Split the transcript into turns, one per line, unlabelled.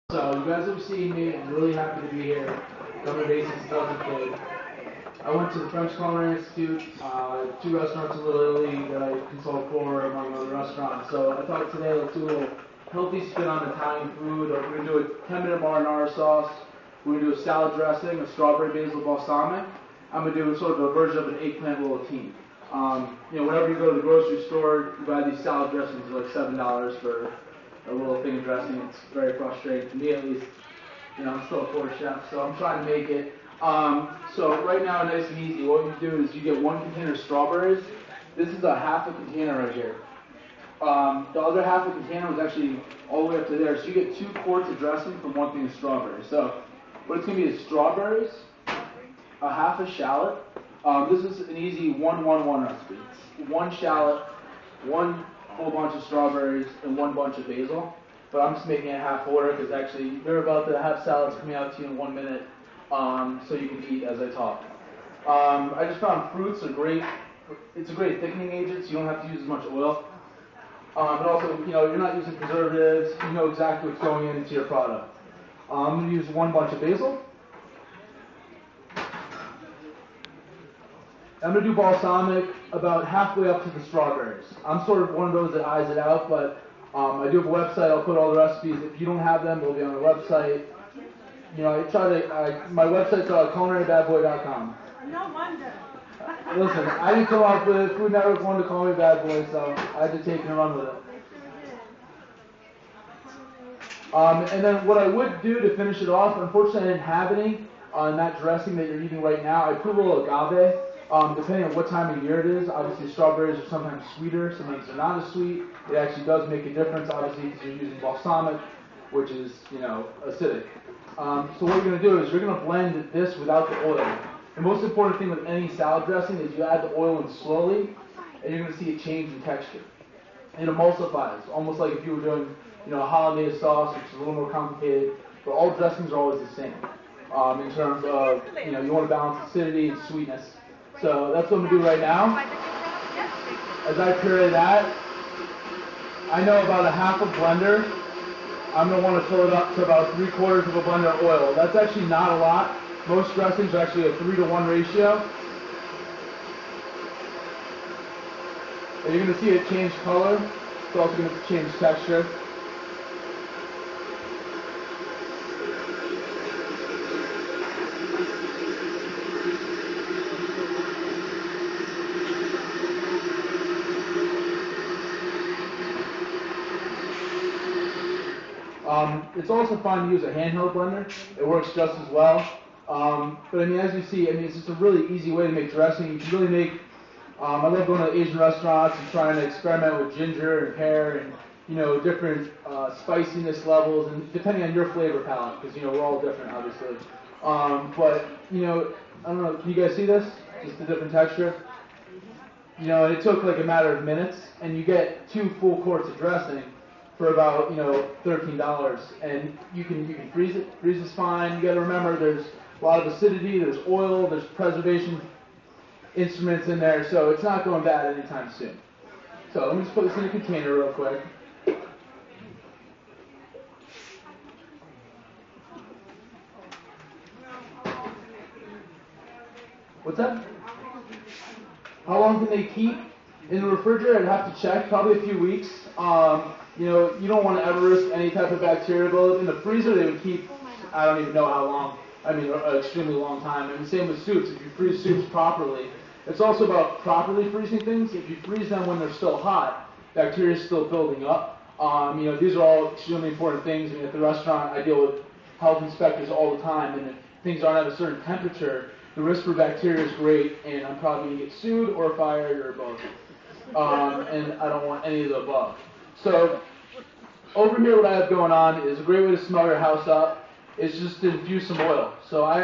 So you guys have seen me. I'm really happy to be here. Come to Macy since I was a kid. I went to the French Culinary Institute, 2 restaurants in Little Italy that I consult for, among other restaurants. So I thought today let's do a little healthy spin on Italian food. We're going to do a 10-minute marinara sauce. We're going to do a salad dressing, a strawberry basil balsamic. I'm going to do sort of a version of an eggplant rollatine. Whenever you go to the grocery store, you buy these salad dressings for like $7 for a little thing of dressing. It's very frustrating to me, at least. I'm still a poor chef, so I'm trying to make it. So right now, nice and easy, what you do is you get 1 container of strawberries. This is a half a container right here. The other half a container was actually all the way up to there. So you get 2 quarts of dressing from 1 thing of strawberries. So what it's going to be is strawberries, a half a shallot. This is an easy 1-1-1 recipe. It's 1 shallot, 1 whole bunch of strawberries, and 1 bunch of basil. But I'm just making it half order because actually they're about to have salads coming out to you in 1 minute, so you can eat as I talk. I just found fruits are great. It's a great thickening agent, so you don't have to use as much oil. But also, you're not using preservatives. You know exactly what's going into your product. I'm going to use 1 bunch of basil. I'm going to do balsamic about halfway up to the strawberries. I'm sort of one of those that eyes it out, but I do have a website. I'll put all the recipes. If you don't have them, they'll be on the website. My website's culinarybadboy.com.
No wonder.
Listen, I didn't come up with it. Food Network wanted to call me bad boy, so I had to take it and run with it. And then what I would do to finish it off, unfortunately I didn't have any on that dressing that you're eating right now. I put a little agave. Depending on what time of year it is, obviously strawberries are sometimes sweeter, sometimes they're not as sweet. It actually does make a difference, obviously, because you're using balsamic, which is, acidic. So what you're going to do is you're going to blend this without the oil. The most important thing with any salad dressing is you add the oil in slowly, and you're going to see a change in texture. It emulsifies, almost like if you were doing, a hollandaise sauce, which is a little more complicated, but all dressings are always the same. In terms of, you want to balance acidity and sweetness. So that's what I'm going to do right now. As I puree that, I know about a half a blender. I'm going to want to fill it up to about 3/4 of a blender of oil. That's actually not a lot. Most dressings are actually a 3-to-1 ratio. And you're going to see it change color. It's also going to change texture. It's also fine to use a handheld blender. It works just as well. But as you see, it's just a really easy way to make dressing. You can really make, I love going to Asian restaurants and trying to experiment with ginger and pear and, different spiciness levels, and depending on your flavor palette, because, we're all different, obviously. But, I don't know, can you guys see this? Just a different texture. And it took like a matter of minutes, and you get 2 full quarts of dressing for about, $13, and you can freeze it. Freeze is fine. You got to remember there's a lot of acidity, there's oil, there's preservation instruments in there, so it's not going bad anytime soon. So let me just put this in a container real quick. What's that? How long can they keep in the refrigerator? I'd have to check, probably a few weeks. You don't want to ever risk any type of bacteria buildup. In the freezer, they would keep, I don't even know how long, an extremely long time. And the same with soups. If you freeze soups properly, it's also about properly freezing things. If you freeze them when they're still hot, bacteria is still building up. These are all extremely important things. At the restaurant, I deal with health inspectors all the time, and if things aren't at a certain temperature, the risk for bacteria is great, and I'm probably going to get sued or fired or both. And I don't want any of the above. So over here what I have going on is a great way to smell your house up is just to infuse some oil. So I